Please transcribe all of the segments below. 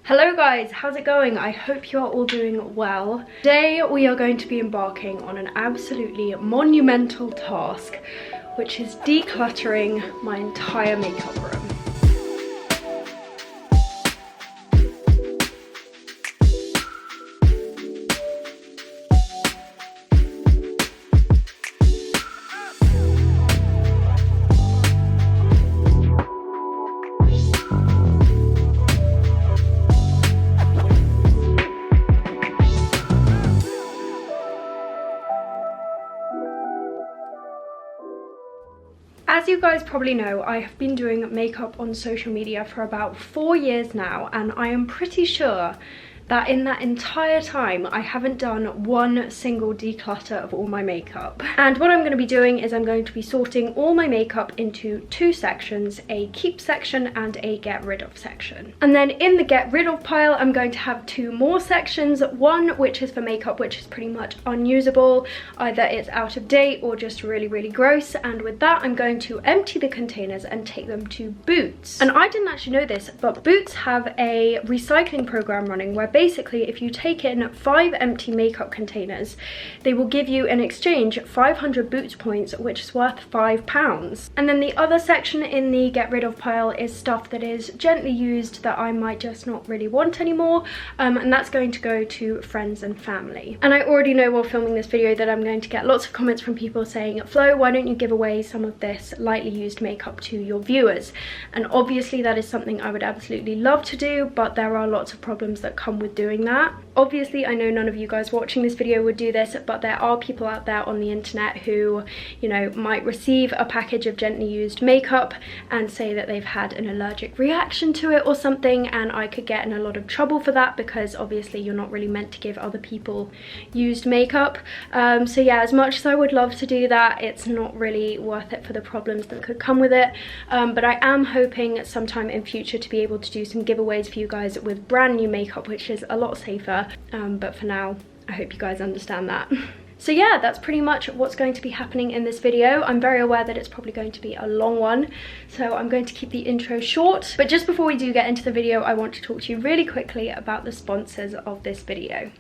Hello guys, how's it going? I hope you are all doing well. Today we are going to be embarking on an absolutely monumental task, which is decluttering my entire makeup room. As you guys probably know, I have been doing makeup on social media for about 4 years now, and I am pretty sure that in that entire time I haven't done one single declutter of all my makeup. And what I'm going to be doing is I'm going to be sorting all my makeup into two sections, a keep section and a get rid of section. And then in the get rid of pile I'm going to have two more sections, one which is for makeup which is pretty much unusable, either it's out of date or just really gross, and with that I'm going to empty the containers and take them to Boots. And I didn't actually know this, but Boots have a recycling program running where basically if you take in 5 empty makeup containers, they will give you in exchange 500 Boots points, which is worth £5. And then the other section in the get rid of pile is stuff that is gently used that I might just not really want anymore, and that's going to go to friends and family. And I already know while filming this video that I'm going to get lots of comments from people saying, Flo, why don't you give away some of this lightly used makeup to your viewers? And obviously that is something I would absolutely love to do, but there are lots of problems that come with doing that. Obviously I know none of you guys watching this video would do this, but there are people out there on the internet who, you know, might receive a package of gently used makeup and say that they've had an allergic reaction to it or something, and I could get in a lot of trouble for that because obviously you're not really meant to give other people used makeup. So yeah, as much as I would love to do that, it's not really worth it for the problems that could come with it. But I am hoping sometime in future to be able to do some giveaways for you guys with brand new makeup, which is a lot safer, but for now I hope you guys understand that. So yeah, that's pretty much what's going to be happening in this video. I'm very aware that it's probably going to be a long one, so I'm going to keep the intro short. But just before we do get into the video, I want to talk to you really quickly about the sponsors of this video.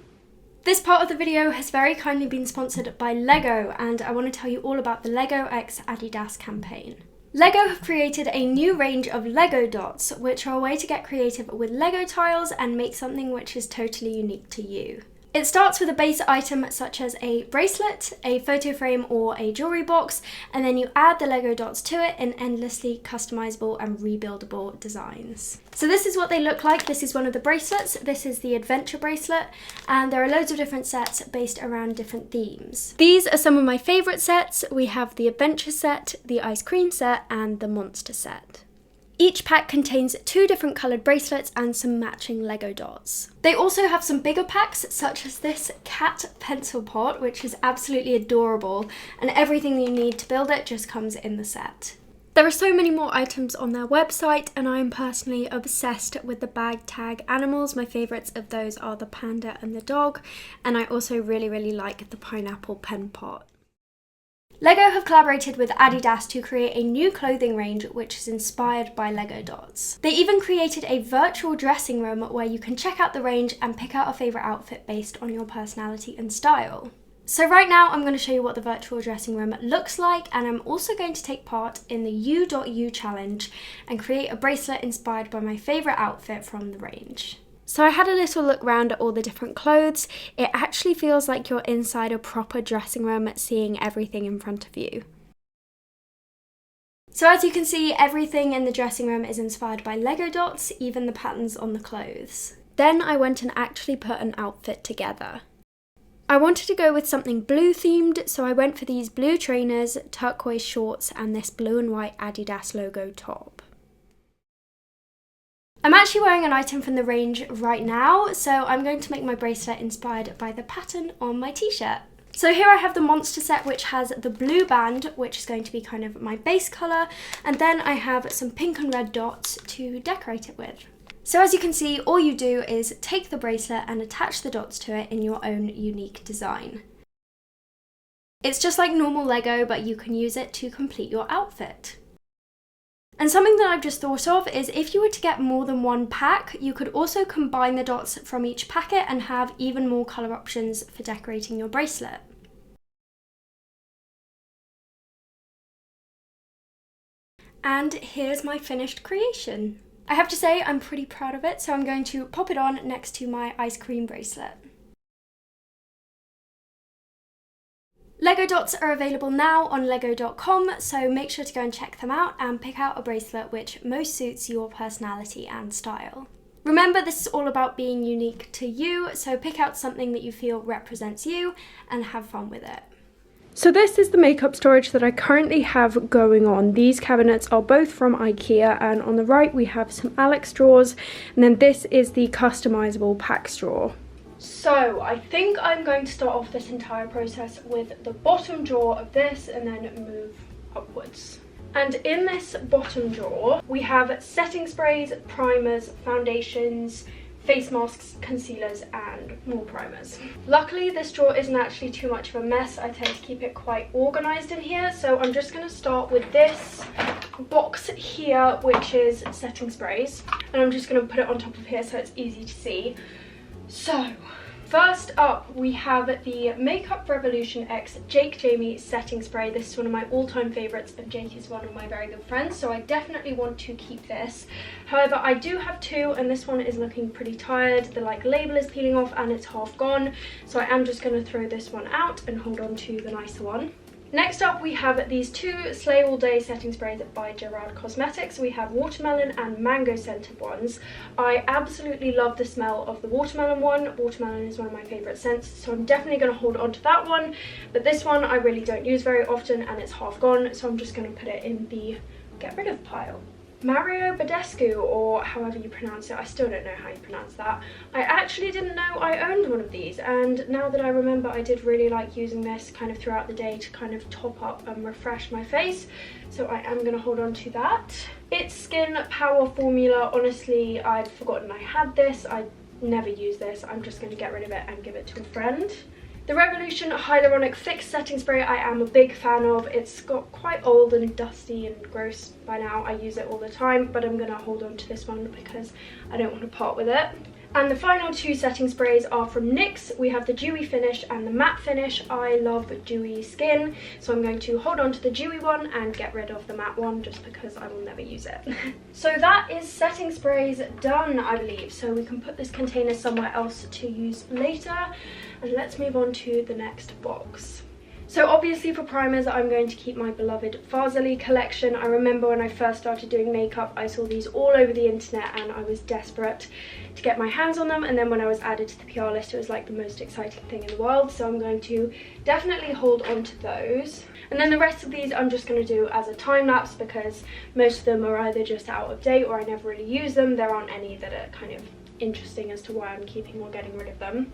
This part of the video has very kindly been sponsored by Lego, and I want to tell you all about the Lego x Adidas campaign. Lego have created a new range of Lego dots, which are a way to get creative with Lego tiles and make something which is totally unique to you. It starts with a base item such as a bracelet, a photo frame or a jewellery box, and then you add the Lego dots to it in endlessly customisable and rebuildable designs. So this is what they look like. This is one of the bracelets, this is the adventure bracelet, and there are loads of different sets based around different themes. These are some of my favourite sets. We have the adventure set, the ice cream set, and the monster set. Each pack contains 2 different coloured bracelets and some matching Lego dots. They also have some bigger packs, such as this cat pencil pot, which is absolutely adorable, and everything you need to build it just comes in the set. There are so many more items on their website, and I am personally obsessed with the bag tag animals. My favourites of those are the panda and the dog, and I also really like the pineapple pen pot. Lego have collaborated with Adidas to create a new clothing range which is inspired by Lego dots. They even created a virtual dressing room where you can check out the range and pick out a favourite outfit based on your personality and style. So right now I'm going to show you what the virtual dressing room looks like, and I'm also going to take part in the U.U challenge and create a bracelet inspired by my favourite outfit from the range. So I had a little look around at all the different clothes. It actually feels like you're inside a proper dressing room, seeing everything in front of you. So as you can see, everything in the dressing room is inspired by Lego dots, even the patterns on the clothes. Then I went and actually put an outfit together. I wanted to go with something blue themed, so I went for these blue trainers, turquoise shorts, and this blue and white Adidas logo top. I'm actually wearing an item from the range right now, so I'm going to make my bracelet inspired by the pattern on my t-shirt. So here I have the monster set, which has the blue band, which is going to be kind of my base colour, and then I have some pink and red dots to decorate it with. So as you can see, all you do is take the bracelet and attach the dots to it in your own unique design. It's just like normal Lego, but you can use it to complete your outfit. And something that I've just thought of is if you were to get more than one pack, you could also combine the dots from each packet and have even more colour options for decorating your bracelet. And here's my finished creation. I have to say I'm pretty proud of it, so I'm going to pop it on next to my ice cream bracelet. Lego dots are available now on lego.com, so make sure to go and check them out and pick out a bracelet which most suits your personality and style. Remember, this is all about being unique to you, so pick out something that you feel represents you and have fun with it. So this is the makeup storage that I currently have going on. These cabinets are both from IKEA, and on the right we have some Alex drawers, and then this is the customizable pack drawer. So I think I'm going to start off this entire process with the bottom drawer of this and then move upwards. And in this bottom drawer we have setting sprays, primers, foundations, face masks, concealers and more primers. Luckily this drawer isn't actually too much of a mess. I tend to keep it quite organised in here, so I'm just going to start with this box here which is setting sprays, and I'm just going to put it on top of here so it's easy to see. So first up we have the Makeup Revolution X Jake Jamie setting spray. This is one of my all-time favourites, and Jake is one of my very good friends, so I definitely want to keep this. However, I do have two, and this one is looking pretty tired. The label is peeling off and it's half gone, so I am just going to throw this one out and hold on to the nicer one. Next up we have these two Slay All Day setting sprays by Gerard Cosmetics. We have watermelon and mango scented ones. I absolutely love the smell of the watermelon one. Watermelon is one of my favourite scents, so I'm definitely going to hold on to that one. But this one I really don't use very often and it's half gone, so I'm just going to put it in the get rid of pile. Mario Badescu, or however you pronounce it, I still don't know how you pronounce that. I actually didn't know I owned one of these, and now that I remember, I did really like using this kind of throughout the day to kind of top up and refresh my face, so I am going to hold on to that. It's Skin Power Formula. Honestly, I'd forgotten I had this. I never use this. I'm just going to get rid of it and give it to a friend. The Revolution Hyaluronic Fix setting spray I am a big fan of. It's got quite old and dusty and gross by now. I use it all the time, but I'm going to hold on to this one because I don't want to part with it. And the final two setting sprays are from NYX. We have the Dewy Finish and the Matte Finish. I love dewy skin, so I'm going to hold on to the dewy one and get rid of the matte one just because I will never use it. So that is setting sprays done, I believe. So we can put this container somewhere else to use later. And let's move on to the next box. So obviously for primers, I'm going to keep my beloved Farsali collection. I remember when I first started doing makeup, I saw these all over the internet and I was desperate to get my hands on them. And then when I was added to the PR list, it was like the most exciting thing in the world. So I'm going to definitely hold on to those. And then the rest of these I'm just going to do as a time lapse because most of them are either just out of date or I never really use them. There aren't any that are kind of interesting as to why I'm keeping or getting rid of them.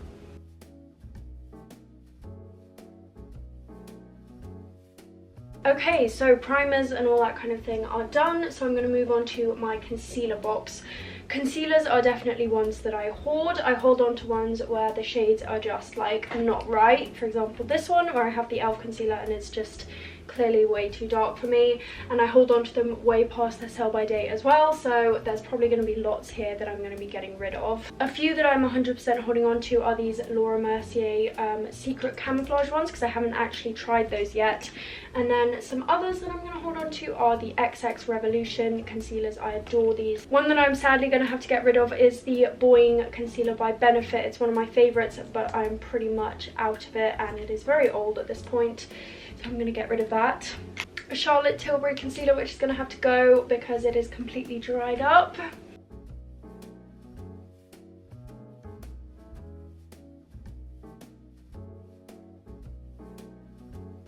Okay, so primers and all that kind of thing are done, so I'm going to move on to my concealer box. Concealers are definitely ones that I hoard. I hold on to ones where the shades are just like not right. For example, this one where I have the e.l.f. concealer and it's just clearly way too dark for me, and I hold on to them way past their sell by date as well, so there's probably going to be lots here that I'm going to be getting rid of. A few that I'm 100% holding on to are these Laura Mercier secret camouflage ones because I haven't actually tried those yet, and then some others that I'm going to hold on to are the XX Revolution concealers. I adore these. One that I'm sadly going to have to get rid of is the Boing concealer by Benefit. It's one of my favourites, but I'm pretty much out of it and it is very old at this point, so I'm going to get rid of that. A Charlotte Tilbury concealer which is going to have to go because it is completely dried up.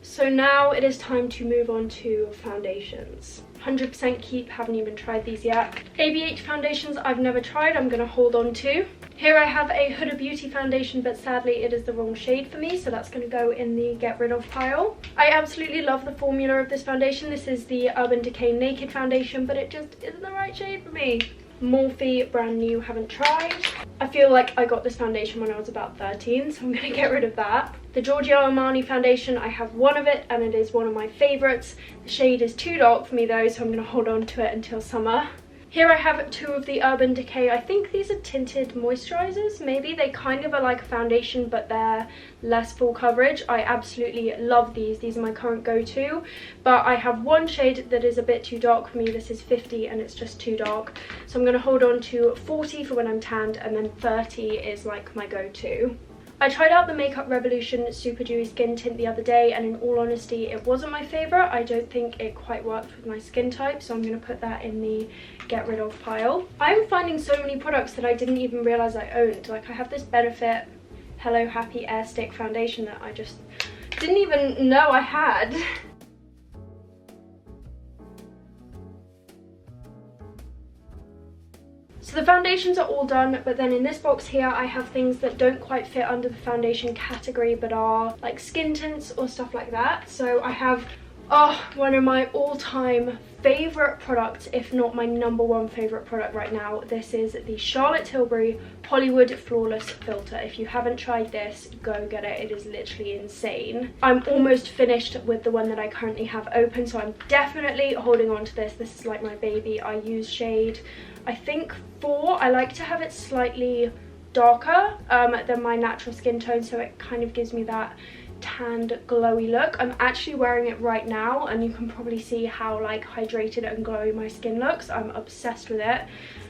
So now it is time to move on to foundations. 100% keep, haven't even tried these yet. ABH foundations I've never tried, I'm going to hold on to. Here I have a Huda Beauty foundation, but sadly it is the wrong shade for me, so that's going to go in the get rid of pile. I absolutely love the formula of this foundation. This is the Urban Decay Naked foundation, but it just isn't the right shade for me. Morphe, brand new, haven't tried. I feel like I got this foundation when I was about 13, so I'm going to get rid of that. The Giorgio Armani foundation, I have one of it and it is one of my favourites. The shade is too dark for me though, so I'm going to hold on to it until summer. Here I have two of the Urban Decay. I think these are tinted moisturizers, maybe. They kind of are like a foundation, but they're less full coverage. I absolutely love these. These are my current go-to. But I have one shade that is a bit too dark for me. This is 50 and it's just too dark. So I'm going to hold on to 40 for when I'm tanned, and then 30 is like my go-to. I tried out the Makeup Revolution Super Dewy Skin Tint the other day, and in all honesty it wasn't my favourite. I don't think it quite worked with my skin type, so I'm going to put that in the get rid of pile. I'm finding so many products that I didn't even realise I owned. Like I have this Benefit Hello Happy Air Stick foundation that I just didn't even know I had. So the foundations are all done, but then in this box here I have things that don't quite fit under the foundation category but are like skin tints or stuff like that. So I have one of my all-time favourite products, if not my #1 favourite product right now. This is the Charlotte Tilbury Hollywood Flawless Filter. If you haven't tried this, go get it. It is literally insane. I'm almost finished with the one that I currently have open, so I'm definitely holding on to this. This is like my baby. I use shade, I think 4. I like to have it slightly darker than my natural skin tone, so it kind of gives me that tanned glowy look. I'm actually wearing it right now and you can probably see how like hydrated and glowy my skin looks. I'm obsessed with it.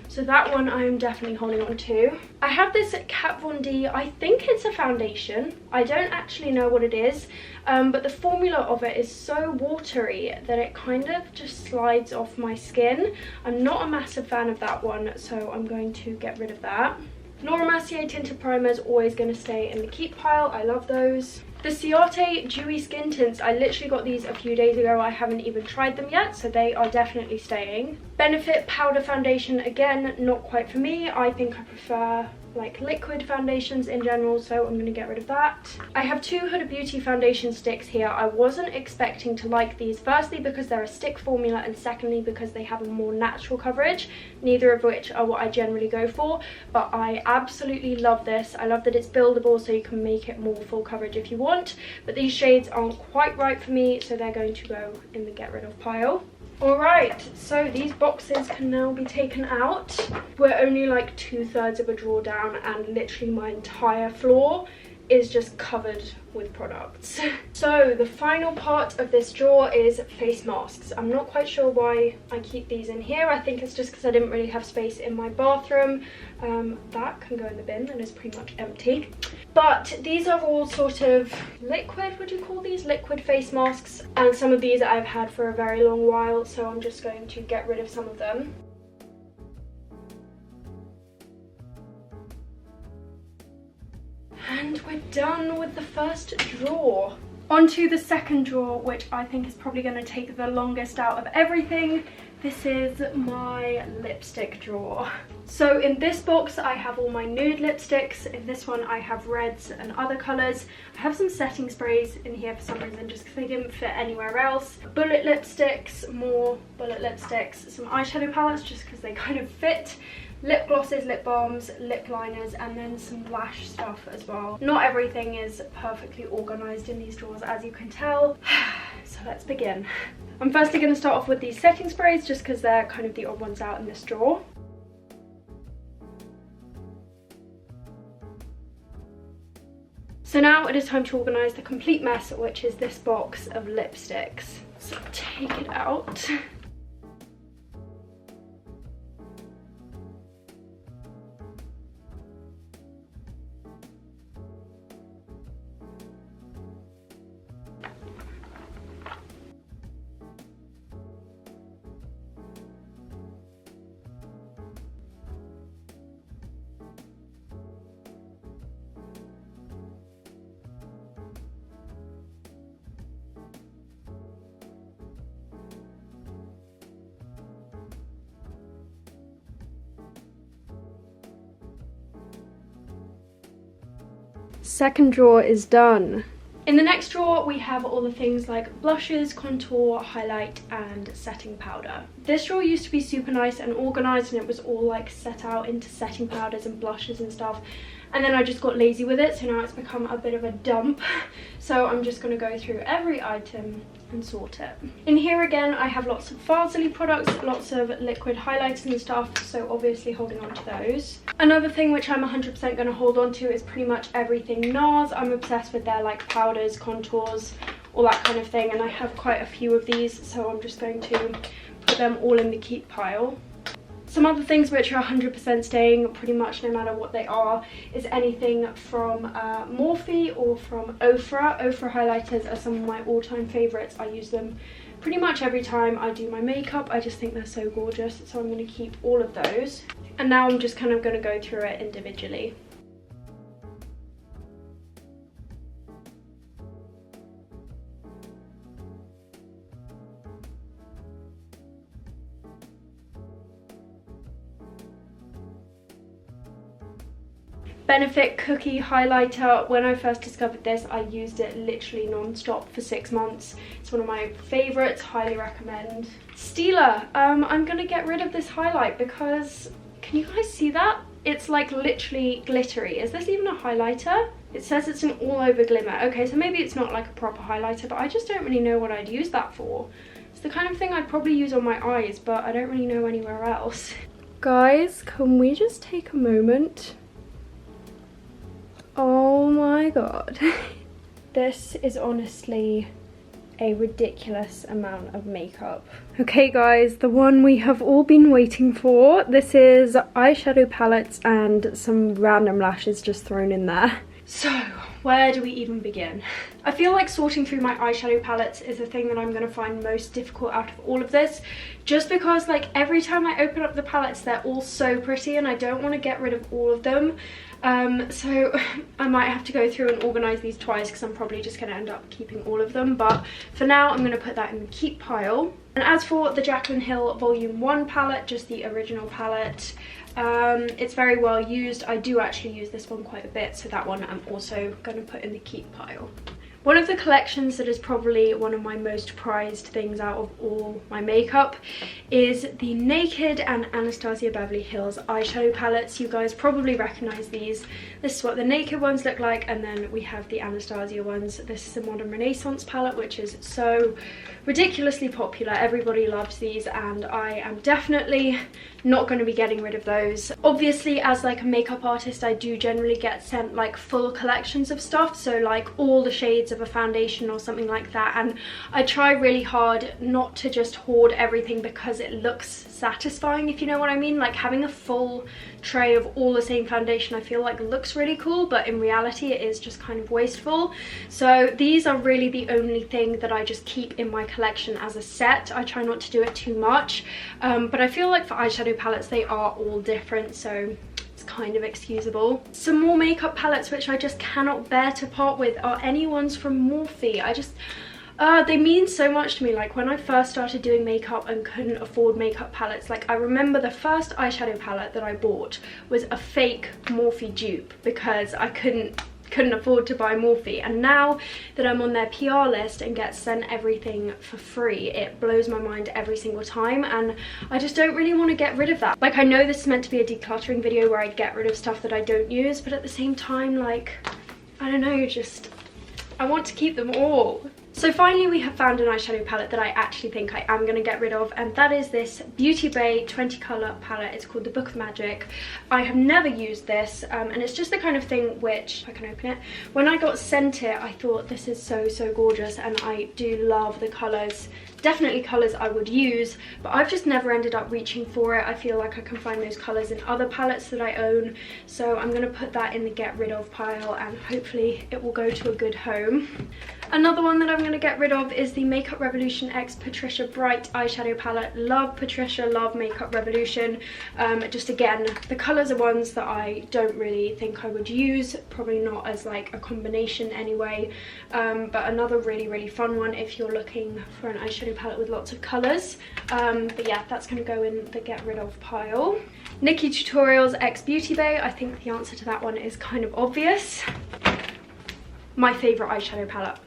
So that one I'm definitely holding on to. I have this Kat Von D, I think it's a foundation. I don't actually know what it is, but the formula of it is so watery that it kind of just slides off my skin. I'm not a massive fan of that one, so I'm going to get rid of that. Laura Mercier tinted primer is always going to stay in the keep pile. I love those. The Ciate Dewy Skin Tints, I literally got these a few days ago. I haven't even tried them yet, so they are definitely staying. Benefit Powder Foundation, again, not quite for me. I think I prefer like liquid foundations in general, so I'm going to get rid of that. I have two Huda Beauty foundation sticks here. I wasn't expecting to like these, firstly because they're a stick formula, and secondly because they have a more natural coverage, neither of which are what I generally go for, but I absolutely love this. I love that it's buildable, so you can make it more full coverage if you want, but these shades aren't quite right for me, so they're going to go in the get rid of pile. Alright, so these boxes can now be taken out. We're only like 2/3 of a drawer down and literally my entire floor is just covered with products. So the final part of this drawer is face masks. I'm not quite sure why I keep these in here. I think it's just because I didn't really have space in my bathroom. That can go in the bin and is pretty much empty. But these are all sort of liquid, would you call these? Liquid face masks. And some of these I've had for a very long while, so I'm just going to get rid of some of them. And we're done with the first drawer. Onto the second drawer, which I think is probably going to take the longest out of everything. This is my lipstick drawer. So in this box I have all my nude lipsticks. In this one I have reds and other colours. I have some setting sprays in here for some reason just because they didn't fit anywhere else. Bullet lipsticks, more bullet lipsticks, some eyeshadow palettes just because they kind of fit. Lip glosses, lip balms, lip liners, and then some lash stuff as well. Not everything is perfectly organised in these drawers, as you can tell. So let's begin. I'm firstly going to start off with these setting sprays just because they're kind of the odd ones out in this drawer. So now it is time to organise the complete mess, which is this box of lipsticks. So take it out. Second drawer is done. In the next drawer we have all the things like blushes, contour, highlight and setting powder. This drawer used to be super nice and organised, and it was all like set out into setting powders and blushes and stuff, and then I just got lazy with it, so now it's become a bit of a dump. So I'm just going to go through every item and sort it. In here again I have lots of Farsally products, lots of liquid highlighters and stuff, so obviously holding on to those. Another thing which I'm 100% going to hold on to is pretty much everything NARS. I'm obsessed with their like powders, contours, all that kind of thing, and I have quite a few of these, so I'm just going to put them all in the keep pile. Some other things which are 100% staying pretty much no matter what they are is anything from Morphe or from Ofra. Ofra highlighters are some of my all-time favourites. I use them pretty much every time I do my makeup. I just think they're so gorgeous, so I'm going to keep all of those. And now I'm just kind of going to go through it individually. Benefit Cookie highlighter. When I first discovered this, I used it literally non-stop for 6 months. It's one of my favorites, highly recommend. Stila. I'm gonna get rid of this highlight because, can you guys see that? It's like literally glittery. Is this even a highlighter? It says it's an all over glimmer. Okay, so maybe it's not like a proper highlighter, but I just don't really know what I'd use that for. It's the kind of thing I'd probably use on my eyes, but I don't really know anywhere else. Guys, can we just take a moment? Oh my god. This is honestly a ridiculous amount of makeup. Okay guys, the one we have all been waiting for. This is Eyeshadow Palettes and some random lashes just thrown in there. So, where do we even begin? I feel like sorting through my eyeshadow palettes is the thing that I'm going to find most difficult out of all of this, just because like every time I open up the palettes they're all so pretty and I don't want to get rid of all of them. So I might have to go through and organise these twice because I'm probably just going to end up keeping all of them, but for now I'm going to put that in the keep pile. And as for the Jaclyn Hill Volume 1 palette, just the original palette, it's very well used. I do actually use this one quite a bit, so that one I'm also going to put in the keep pile. One of the collections that is probably one of my most prized things out of all my makeup is the Naked and Anastasia Beverly Hills eyeshadow palettes. You guys probably recognise these. This is what the Naked ones look like, and then we have the Anastasia ones. This is the Modern Renaissance palette, which is so ridiculously popular. Everybody loves these, and I am definitely not going to be getting rid of those. Obviously, as like a makeup artist, I do generally get sent like full collections of stuff, so like all the shades of a foundation or something like that, and I try really hard not to just hoard everything because it looks satisfying, if you know what I mean. Like having a full tray of all the same foundation I feel like looks really cool, but in reality it is just kind of wasteful. So these are really the only thing that I just keep in my collection as a set. I try not to do it too much, but I feel like for eyeshadow palettes they are all different, so it's kind of excusable. Some more makeup palettes which I just cannot bear to part with are any ones from Morphe. They mean so much to me. Like when I first started doing makeup and couldn't afford makeup palettes, like I remember the first eyeshadow palette that I bought was a fake Morphe dupe because I couldn't afford to buy Morphe, and now that I'm on their PR list and get sent everything for free, it blows my mind every single time, and I just don't really want to get rid of that. Like I know this is meant to be a decluttering video where I get rid of stuff that I don't use, but at the same time, like, I don't know, just I want to keep them all. So finally we have found an eyeshadow palette that I actually think I am going to get rid of, and that is this Beauty Bay 20 colour palette. It's called the Book of Magic. I have never used this, and it's just the kind of thing which, if I can open it, when I got sent it I thought this is so gorgeous, and I do love the colours. Definitely colours I would use, but I've just never ended up reaching for it. I feel like I can find those colours in other palettes that I own, so I'm going to put that in the get rid of pile, and hopefully it will go to a good home. Another one that I'm going to get rid of is the Makeup Revolution X Patricia Bright eyeshadow palette. Love Patricia, love Makeup Revolution. Just again, the colours are ones that I don't really think I would use, probably not as like a combination anyway, but another really fun one if you're looking for an eyeshadow palette with lots of colours. But yeah, that's going to go in the get rid of pile. Nikkie Tutorials X Beauty Bay. I think the answer to that one is kind of obvious. my favourite eyeshadow palette.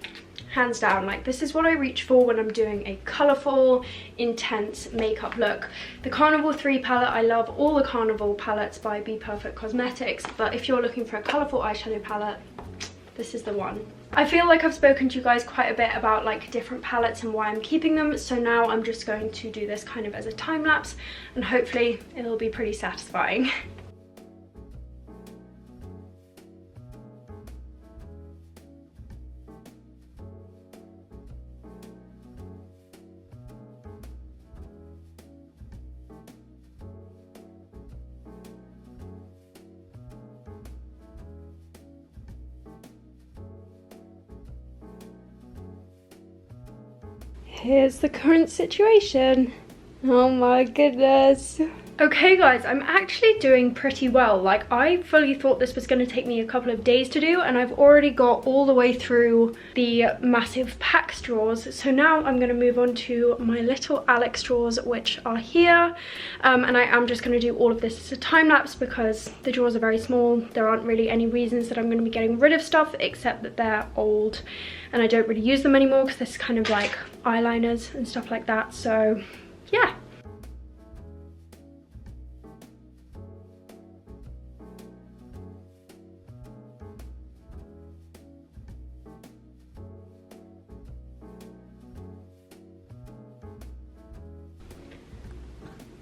Hands down. Like, this is what I reach for when I'm doing a colourful, intense makeup look. The Carnival 3 palette, I love all the Carnival palettes by Be Perfect Cosmetics, but if you're looking for a colourful eyeshadow palette, this is the one. I feel like I've spoken to you guys quite a bit about like different palettes and why I'm keeping them, so now I'm just going to do this kind of as a time lapse, and hopefully it'll be pretty satisfying. Here's the current situation. Oh my goodness. Okay guys, I'm actually doing pretty well. Like, I fully thought this was going to take me a couple of days to do, and I've already got all the way through the massive pack straws. So now I'm going to move on to my little Alex straws, which are here. And I am just going to do all of this as a time lapse because the drawers are very small. There aren't really any reasons that I'm going to be getting rid of stuff except that they're old and I don't really use them anymore because this is kind of like eyeliners and stuff like that. So yeah.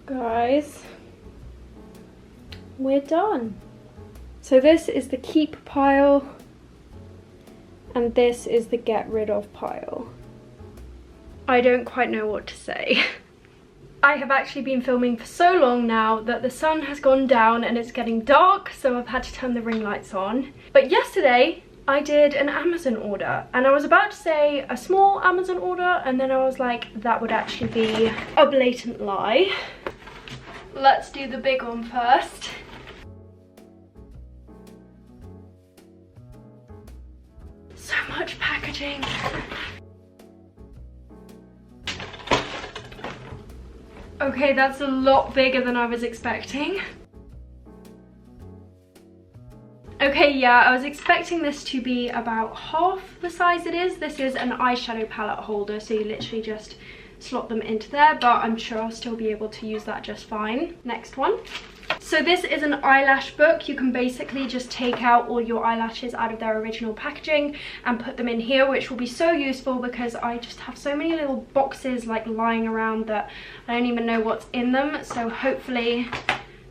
Guys, we're done. So this is the keep pile and this is the get rid of pile. I don't quite know what to say. I have actually been filming for so long now that the sun has gone down and it's getting dark, so I've had to turn the ring lights on. But yesterday I did an Amazon order, and I was about to say a small Amazon order, and then I was like, that would actually be a blatant lie. Let's do the big one first. So much packaging. Okay, that's a lot bigger than I was expecting. Okay, yeah, I was expecting this to be about half the size it is. This is an eyeshadow palette holder, so you literally just slot them into there, but I'm sure I'll still be able to use that just fine. Next one. So this is an eyelash book. You can basically just take out all your eyelashes out of their original packaging and put them in here, which will be so useful because I just have so many little boxes like lying around that I don't even know what's in them. So hopefully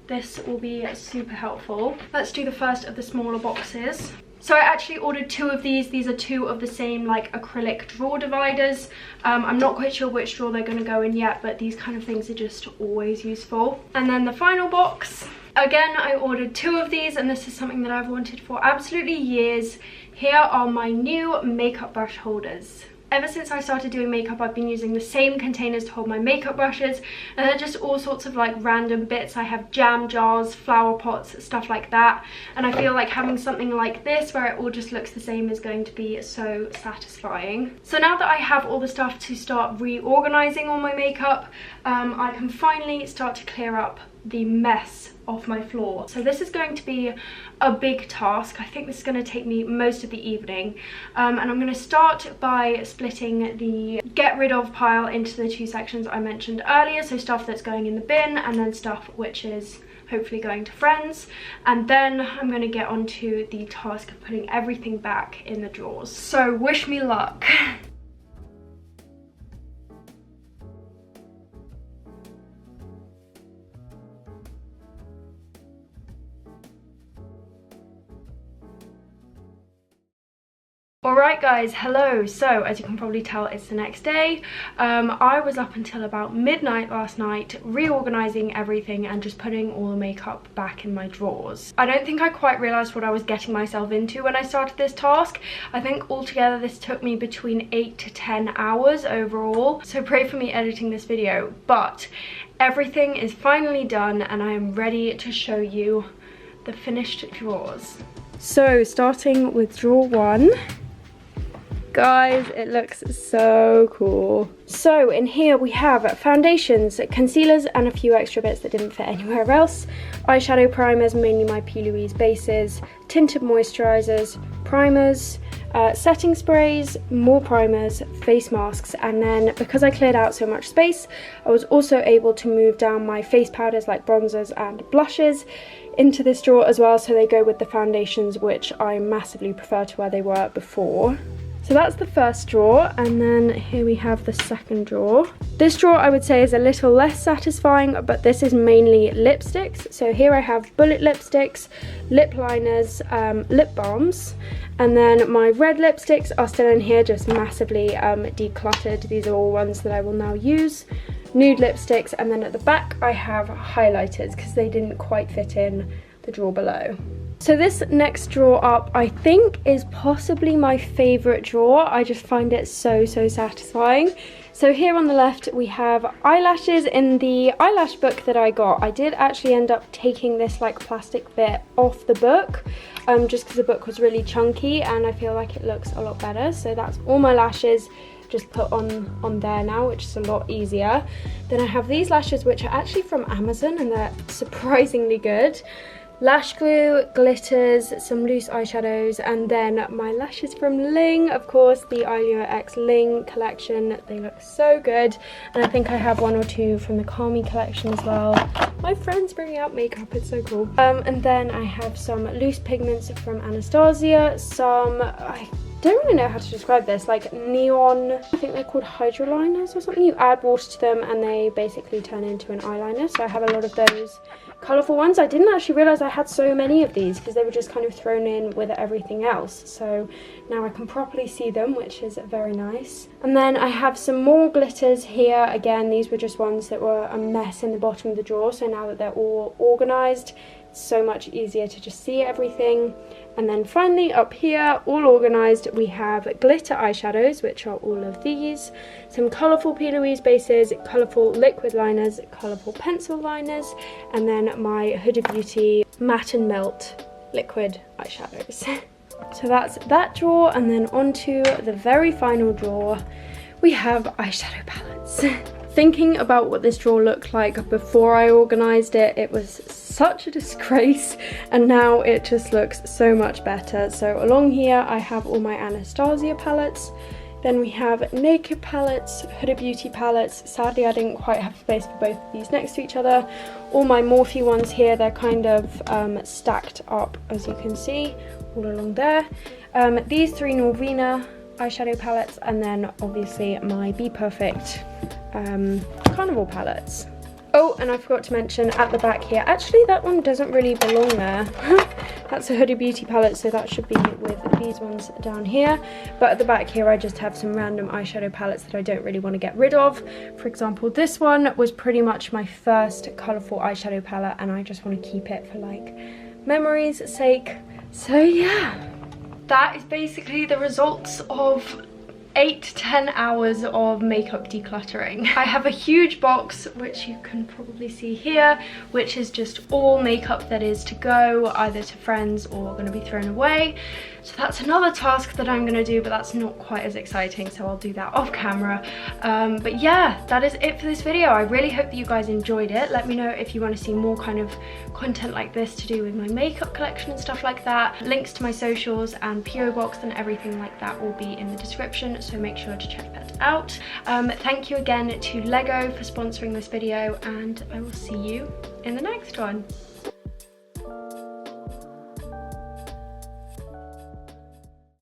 this will be super helpful. Let's do the first of the smaller boxes. So I actually ordered two of these. These are two of the same like acrylic drawer dividers. I'm not quite sure which drawer they're going to go in yet, but these kind of things are just always useful. And then the final box. Again, I ordered two of these, and this is something that I've wanted for absolutely years. Here are my new makeup brush holders. Ever since I started doing makeup, I've been using the same containers to hold my makeup brushes, and they're just all sorts of like random bits. I have jam jars, flower pots, stuff like that, and I feel like having something like this where it all just looks the same is going to be so satisfying. So now that I have all the stuff to start reorganizing all my makeup, I can finally start to clear up the mess off my floor. So this is going to be a big task. I think this is going to take me most of the evening, and I'm going to start by splitting the get rid of pile into the two sections I mentioned earlier. So stuff that's going in the bin, and then stuff which is hopefully going to friends, and then I'm going to get onto the task of putting everything back in the drawers. So wish me luck. Alright guys, hello. So as you can probably tell, it's the next day. I was up until about midnight last night reorganizing everything and just putting all the makeup back in my drawers. I don't think I quite realized what I was getting myself into when I started this task. I think altogether this took me between 8 to 10 hours overall, so pray for me editing this video. But everything is finally done and I am ready to show you the finished drawers. So starting with drawer 1. Guys, it looks so cool. So in here we have foundations, concealers, and a few extra bits that didn't fit anywhere else. Eyeshadow primers, mainly my P. Louise bases, tinted moisturizers, primers, setting sprays, more primers, face masks, and then because I cleared out so much space, I was also able to move down my face powders like bronzers and blushes into this drawer as well, so they go with the foundations, which I massively prefer to where they were before. So that's the first drawer, and then here we have the second drawer. This drawer I would say is a little less satisfying, but this is mainly lipsticks. So here I have bullet lipsticks, lip liners, lip balms, and then my red lipsticks are still in here, just massively decluttered. These are all ones that I will now use. Nude lipsticks, and then at the back I have highlighters because they didn't quite fit in the drawer below. So this next drawer up I think is possibly my favourite drawer. I just find it so satisfying. So here on the left we have eyelashes. In the eyelash book that I got, I did actually end up taking this like plastic bit off the book, just because the book was really chunky and I feel like it looks a lot better. So that's all my lashes just put on there now, which is a lot easier. Then I have these lashes, which are actually from Amazon and they're surprisingly good. Lash glue, glitters, some loose eyeshadows, and then my lashes from Ling, of course, the Eyelure X Ling collection. They look so good, and I think I have one or two from the Calm Me collection as well. My friend's bringing out makeup, it's so cool. And then I have some loose pigments from Anastasia, some, I don't really know how to describe this, like neon, I think they're called hydroliners or something. You add water to them and they basically turn into an eyeliner. So I have a lot of those colourful ones. I didn't actually realise I had so many of these because they were just kind of thrown in with everything else. So now I can properly see them, which is very nice. And then I have some more glitters here. Again, these were just ones that were a mess in the bottom of the drawer. So now that they're all organised, it's so much easier to just see everything. And then finally up here, all organised, we have glitter eyeshadows, which are all of these, some colourful P. Louise bases, colourful liquid liners, colourful pencil liners, and then my Huda Beauty Matte and Melt liquid eyeshadows. So that's that drawer, and then onto the very final drawer, we have eyeshadow palettes. Thinking about what this drawer looked like before I organised it, it was such a disgrace, and now it just looks so much better. So along here I have all my Anastasia palettes, then we have Naked palettes, Huda Beauty palettes. Sadly I didn't quite have space for both of these next to each other. All my Morphe ones here, they're kind of stacked up, as you can see, all along there. These three Norvina eyeshadow palettes, and then obviously my Be Perfect Carnival palettes. Oh, and I forgot to mention at the back here, actually that one doesn't really belong there. That's a Huda Beauty palette, so that should be with these ones down here. But at the back here I just have some random eyeshadow palettes that I don't really want to get rid of. For example, this one was pretty much my first colourful eyeshadow palette, and I just want to keep it for like memories' sake. So yeah, that is basically the results of 8 to 10 hours of makeup decluttering. I have a huge box, which you can probably see here, which is just all makeup that is to go either to friends or going to be thrown away. So that's another task that I'm going to do, but that's not quite as exciting, so I'll do that off camera. But yeah, that is it for this video. I really hope that you guys enjoyed it. Let me know if you want to see more kind of content like this to do with my makeup collection and stuff like that. Links to my socials and PO box and everything like that will be in the description, so make sure to check that out. Thank you again to Lego for sponsoring this video, and I will see you in the next one.